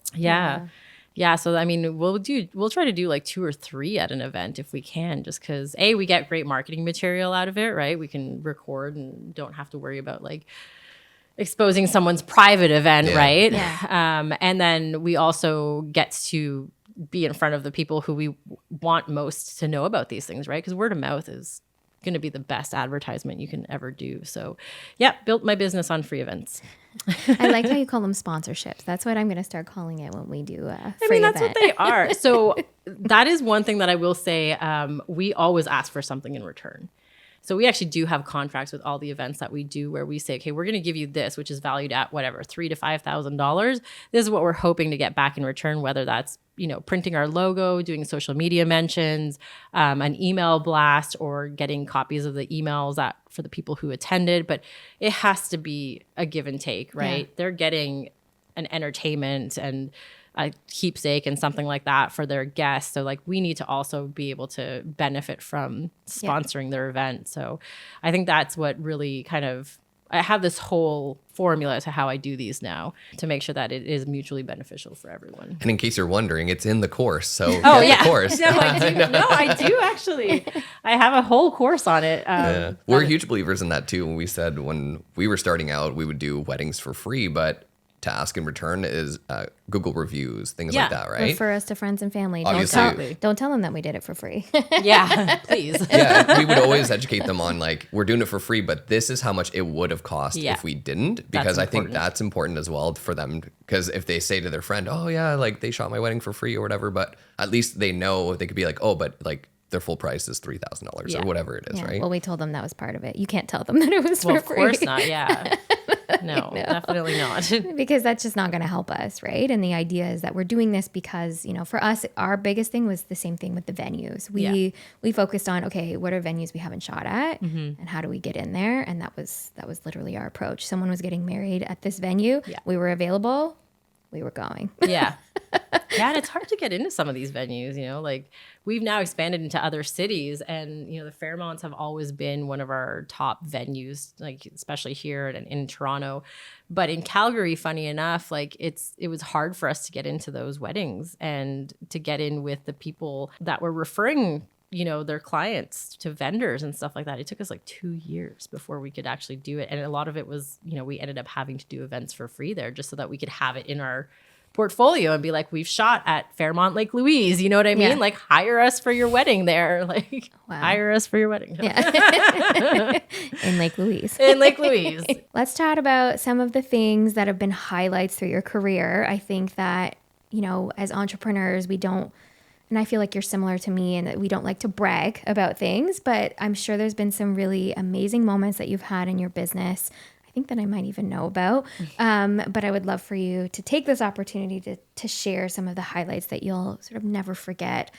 Yeah, so I mean, we'll try to do like 2 or 3 at an event if we can, just because we get great marketing material out of it, right? We can record and don't have to worry about like exposing someone's private event, right? Yeah. And then we also get to be in front of the people who we want most to know about these things, right? Because word of mouth is going to be the best advertisement you can ever do. So, built my business on free events. I like how you call them sponsorships. That's what I'm going to start calling it when we do a free that's event. what they are. So that is one thing that I will say. We always ask for something in return. So we actually do have contracts with all the events that we do where we say, okay, we're going to give you this, which is valued at whatever, $3,000 to $5,000. This is what we're hoping to get back in return, whether that's, printing our logo, doing social media mentions, an email blast, or getting copies of the emails for the people who attended. But it has to be a give and take, right? Yeah. They're getting an entertainment and a keepsake and something like that for their guests. So like we need to also be able to benefit from sponsoring their event. So I think that's what really I have this whole formula to how I do these now to make sure that it is mutually beneficial for everyone. And in case you're wondering, it's in the course. So the course. No, I do actually. I have a whole course on it. We're huge believers in that too. When we were starting out, we would do weddings for free, but to ask in return is Google reviews, things like that, right? Refer us to friends and family. Obviously. Don't tell them that we did it for free. Yeah, please. Yeah, we would always educate them on like, we're doing it for free, but this is how much it would have cost if we didn't. Because I think that's important as well for them. Because if they say to their friend, oh yeah, like they shot my wedding for free or whatever, but at least they know, they could be like, oh, but like their full price is $3,000 or whatever it is, right? Well, we told them that was part of it. You can't tell them that it was for free. Of course not, yeah. No, definitely not. Because that's just not going to help us, right? And the idea is that we're doing this because, for us, our biggest thing was the same thing with the venues. We focused on, okay, what are venues we haven't shot at, and how do we get in there? And that was literally our approach. Someone was getting married at this venue. Yeah. We were available. We were going. Yeah. Yeah, and it's hard to get into some of these venues, like we've now expanded into other cities, and, the Fairmonts have always been one of our top venues, like especially here in Toronto. But in Calgary, funny enough, like it was hard for us to get into those weddings and to get in with the people that were referring their clients to vendors and stuff like that. It took us like 2 years before we could actually do it. And a lot of it was, we ended up having to do events for free there just so that we could have it in our portfolio and be like, we've shot at Fairmont Lake Louise. You know what I mean? Yeah. Like hire us for your wedding there. Like hire us for your wedding. Yeah. In Lake Louise. In Lake Louise. Let's chat about some of the things that have been highlights through your career. I think that, as entrepreneurs, we don't, and I feel like you're similar to me in that we don't like to brag about things, but I'm sure there's been some really amazing moments that you've had in your business. I think that I might even know about, but I would love for you to take this opportunity to share some of the highlights that you'll sort of never forget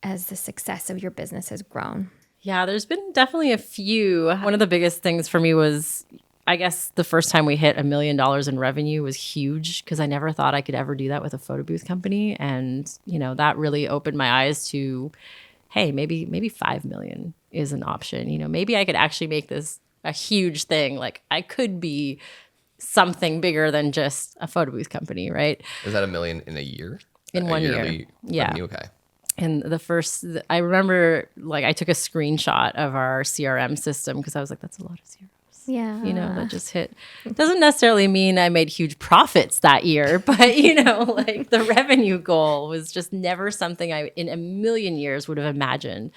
as the success of your business has grown. Yeah, there's been definitely a few. One of the biggest things for me was, I guess the first time we hit $1 million in revenue was huge because I never thought I could ever do that with a photo booth company. And, that really opened my eyes to, hey, maybe 5 million is an option. Maybe I could actually make this a huge thing. Like I could be something bigger than just a photo booth company, right? Is that $1 million in a year? In 1 year. Yeah. Revenue? Okay. And I remember like I took a screenshot of our CRM system because I was like, that's a lot of zeros. Yeah. That just hit. It doesn't necessarily mean I made huge profits that year, but, like the revenue goal was just never something I in a million years would have imagined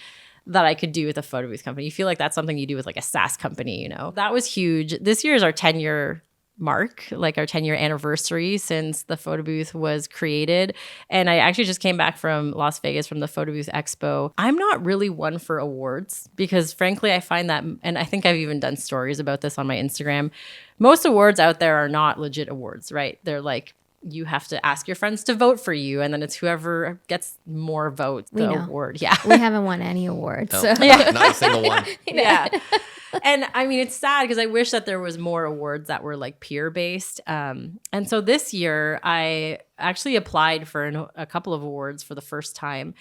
that I could do with a photo booth company. You feel like that's something you do with like a SaaS company, That was huge. This year is our 10-year mark, like our 10-year anniversary since the photo booth was created. And I actually just came back from Las Vegas from the Photo Booth Expo. I'm not really one for awards because frankly, I find that, and I think I've even done stories about this on my Instagram, most awards out there are not legit awards, right? They're like, you have to ask your friends to vote for you, and then it's whoever gets more votes, the award. Yeah. We haven't won any awards. No, so. Not a single one. Yeah. And I mean, it's sad because I wish that there was more awards that were like peer-based. And so this year, I actually applied for a couple of awards for the first time.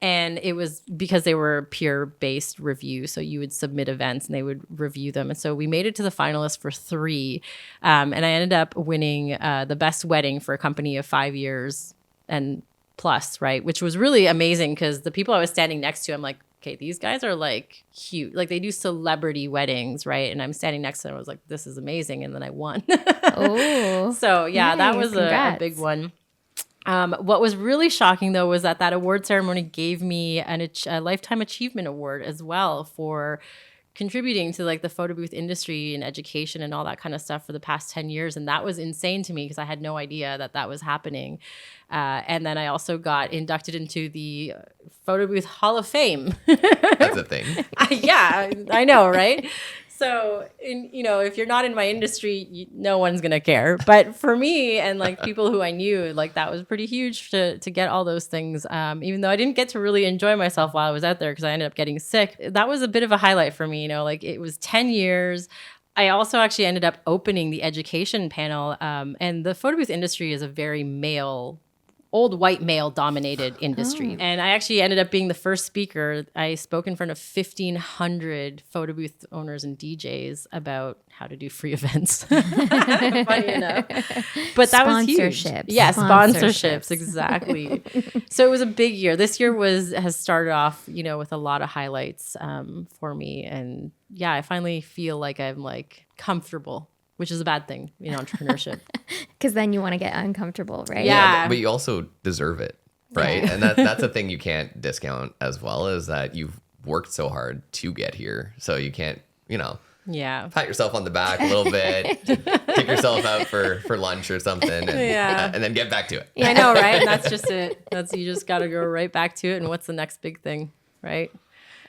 And it was because they were peer-based review. So you would submit events and they would review them. And so we made it to the finalists for 3. And I ended up winning the best wedding for a company of 5 years and plus, right? Which was really amazing because the people I was standing next to, I'm like, okay, these guys are like huge. Like they do celebrity weddings, right? And I'm standing next to them. I was like, this is amazing. And then I won. Oh. So yeah, nice. That was a big one. What was really shocking, though, was that award ceremony gave me a Lifetime Achievement Award as well for contributing to like the photo booth industry and education and all that kind of stuff for the past 10 years. And that was insane to me because I had no idea that that was happening. And then I also got inducted into the Photo Booth Hall of Fame. That's a thing. Yeah, I know, right? So, if you're not in my industry, no one's going to care. But for me and like people who I knew, like that was pretty huge to get all those things. Even though I didn't get to really enjoy myself while I was out there because I ended up getting sick. That was a bit of a highlight for me, like it was 10 years. I also actually ended up opening the education panel. And the photo booth industry is a very old white male dominated industry. Oh. And I actually ended up being the first speaker. I spoke in front of 1,500 photo booth owners and DJs about how to do free events. Funny enough. But that was huge. Yeah, sponsorships, exactly. So it was a big year. This year has started off, with a lot of highlights for me. And yeah, I finally feel like I'm like comfortable, which is a bad thing in entrepreneurship. Because then you want to get uncomfortable, right? Yeah. But you also deserve it, right? Yeah. And that's a thing you can't discount as well, is that you've worked so hard to get here. So you can't, pat yourself on the back a little bit, take yourself out for lunch or something, and then get back to it. Yeah, I know, right? And that's just it. You just got to go right back to it. And what's the next big thing, right?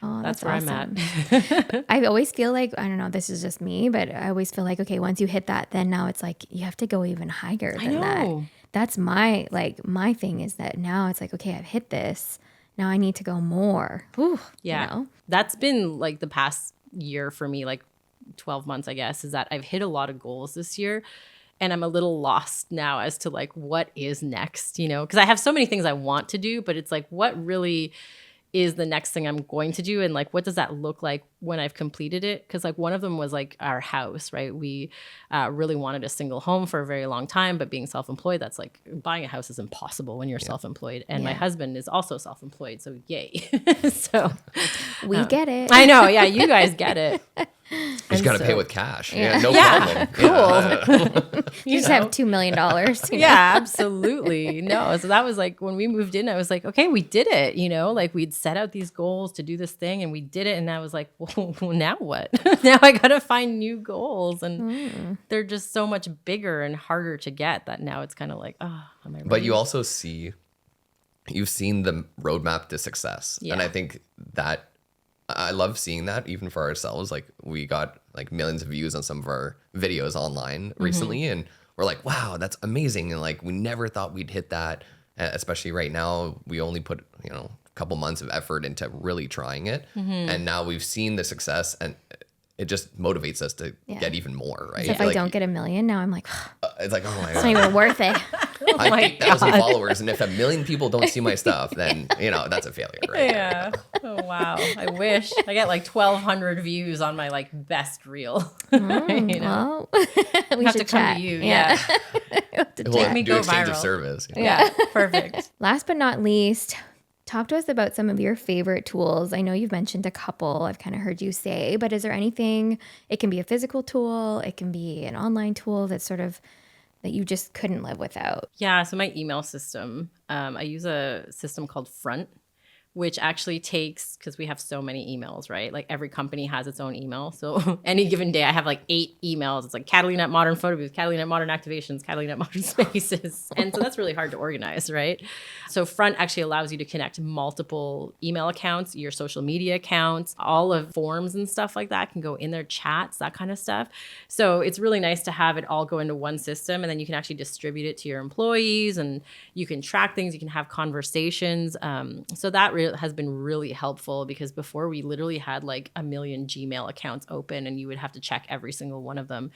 Oh, that's where awesome. I'm at. I always feel like, I don't know, this is just me, but I always feel like, okay, once you hit that, then now it's like, you have to go even higher than that. That's my thing is that now it's like, okay, I've hit this. Now I need to go more. Ooh, yeah. That's been like the past year for me, like 12 months, I guess, is that I've hit a lot of goals this year. And I'm a little lost now as to like, what is next, because I have so many things I want to do, but it's like, what really is the next thing I'm going to do? And like, what does that look like when I've completed it? Because like one of them was like our house, right? We really wanted a single home for a very long time, but being self-employed, that's like buying a house is impossible when you're self-employed. And my husband is also self-employed. So yay. So we get it. I know. Yeah. You guys get it. You just got to pay with cash. Yeah, no problem. Cool. You just have $2 million. Yeah, absolutely. No. So that was like when we moved in, I was like, okay, we did it. Like we'd set out these goals to do this thing and we did it. And I was like, well, now what? Now I got to find new goals. And they're just so much bigger and harder to get that now it's kind of like, oh, am I ready? But you also you've seen the roadmap to success. Yeah. And I think that I love seeing that even for ourselves. Like we got like millions of views on some of our videos online recently. And we're like, wow, that's amazing. And like, we never thought we'd hit that. Especially right now, we only put, a couple months of effort into really trying it. And now we've seen the success and it just motivates us to get even more, right? So if I don't get 1 million, now I'm like, it's like, oh my God. It's not even worth it. I have 8,000 followers, and if 1 million people don't see my stuff, then that's a failure, right? Yeah. Oh wow. I wish I get like 1,200 views on my like best reel. Well, we have should to come chat. to you. Yeah. We'll me do go exchange viral. of service. Yeah. Perfect. Last but not least, talk to us about some of your favorite tools. I know you've mentioned a couple. I've kind of heard you say, but is there anything? It can be a physical tool. It can be an online tool that's sort of that you just couldn't live without. Yeah. So my email system, I use a system called Front, which actually takes, because we have so many emails, right? Like every company has its own email. So any given day, I have like 8 emails. It's like Catalina at Modern Photo Booth, Catalina at Modern Activations, Catalina at Modern Spaces. And so that's really hard to organize, right? So Front actually allows you to connect multiple email accounts, your social media accounts, all of forms and stuff like that can go in their chats, that kind of stuff. So it's really nice to have it all go into one system, and then you can actually distribute it to your employees and you can track things, you can have conversations. So that has been really helpful, because before we literally had like 1 million Gmail accounts open and you would have to check every single one of them.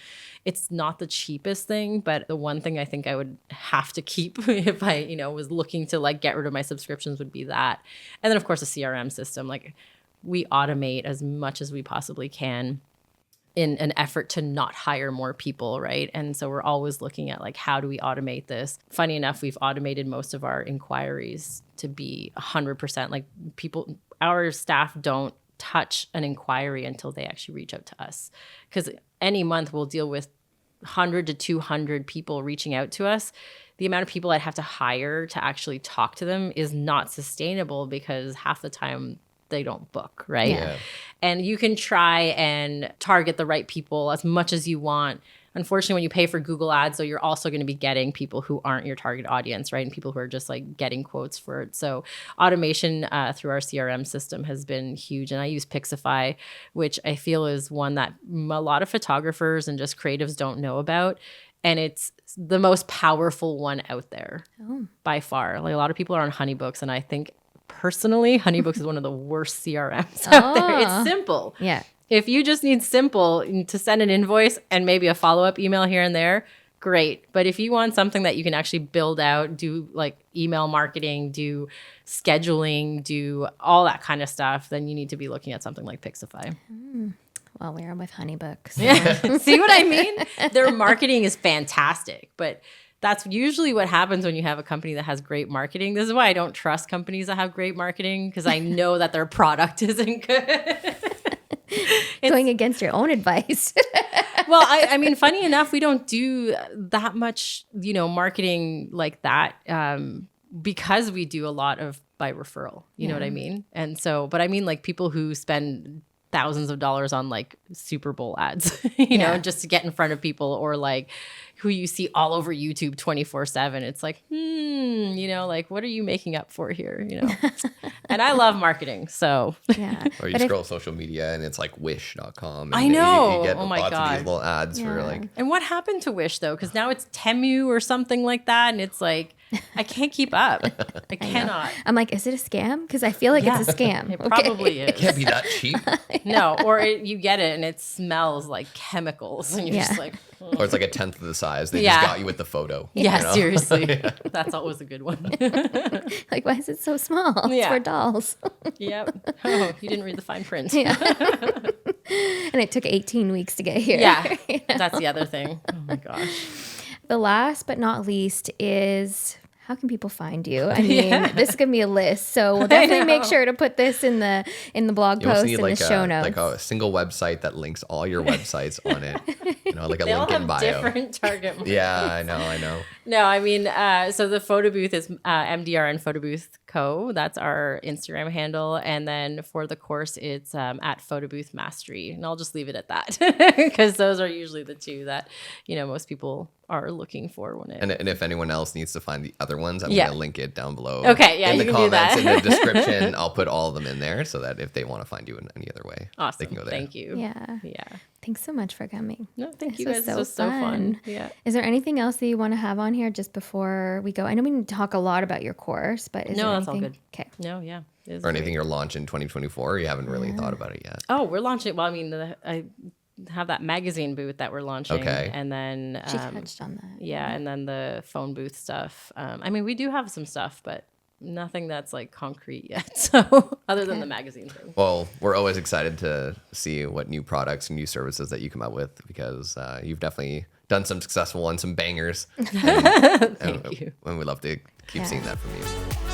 It's not the cheapest thing, but the one thing I think I would have to keep if I, was looking to like get rid of my subscriptions would be that. And then of course a CRM system. Like we automate as much as we possibly can in an effort to not hire more people, right? And so we're always looking at like, how do we automate this? Funny enough, we've automated most of our inquiries to be 100%. Like our staff don't touch an inquiry until they actually reach out to us. Because any month we'll deal with 100 to 200 people reaching out to us. The amount of people I'd have to hire to actually talk to them is not sustainable, because half the time they don't book, right? Yeah. And you can try and target the right people as much as you want. Unfortunately, when you pay for Google ads, though, you're also going to be getting people who aren't your target audience, right? And people who are just like getting quotes for it. So automation through our CRM system has been huge. And I use Pixify, which I feel is one that a lot of photographers and just creatives don't know about. And it's the most powerful one out there by far. Like a lot of people are on Honeybooks, and I think personally, Honeybooks is one of the worst CRMs out there. It's simple. Yeah. If you just need simple to send an invoice and maybe a follow-up email here and there, great. But if you want something that you can actually build out, do like email marketing, do scheduling, do all that kind of stuff, then you need to be looking at something like Pixify. Well, we're with Honeybooks. Yeah. See what I mean? Their marketing is fantastic, but that's usually what happens when you have a company that has great marketing. This is why I don't trust companies that have great marketing, because I know that their product isn't good. Going against your own advice. Well, I mean, funny enough, we don't do that much, marketing like that because we do a lot of by referral. You know what I mean? And so, but I mean, like people who spend thousands of dollars on like Super Bowl ads, you know, just to get in front of people, or like who you see all over YouTube 24/7. It's like, like what are you making up for here? And I love marketing. So or you scroll social media and it's like wish.com. I know. You get oh my lots God. of these little ads for like. And what happened to Wish though? Because now it's Temu or something like that. And it's like, I can't keep up. I cannot. I'm like, is it a scam? Because I feel like it's a scam. It probably is. It can't be that cheap. No, or you get it and it smells like chemicals. And you're just like, Or it's like a tenth of the size. They just got you with the photo. Yeah, seriously. That's always a good one. Like, why is it so small? It's for dolls. Yep. Oh, you didn't read the fine print. Yeah. And it took 18 weeks to get here. Yeah, that's the other thing. Oh my gosh. The last but not least is, how can people find you? I mean, this is gonna be a list, so we'll definitely make sure to put this in the blog post and the show notes. Like a single website that links all your websites on it. Like a they link all in have bio. Different target markets. Yeah, I know. No, I mean, so the photo booth is MDRN Photo Booth Co. That's our Instagram handle. And then for the course, it's at photoboothmastery. And I'll just leave it at that because those are usually the two that, most people are looking for when it. And if anyone else needs to find the other ones, I'm going to link it down below. Okay, yeah, in you the can do that. comments, in the description, I'll put all of them in there so that if they want to find you in any other way, awesome. they can go there. Thank you. Yeah. Thanks so much for coming. No, thank you guys. This was so fun. Yeah. Is there anything else that you want to have on here just before we go? I know we talk a lot about your course, but is there that's anything? all good. Okay. No, yeah. Or anything you're launching in 2024, you haven't really thought about it yet. Oh, we're launching. Well, I mean, I have that magazine booth that we're launching. Okay. And then She touched on that. Yeah, and then the phone booth stuff. I mean, we do have some stuff, but nothing that's like concrete yet. So other than the magazine thing. Well, we're always excited to see what new products and new services that you come out with, because you've definitely done some successful ones, some bangers. Thank you. And we love to keep seeing that from you.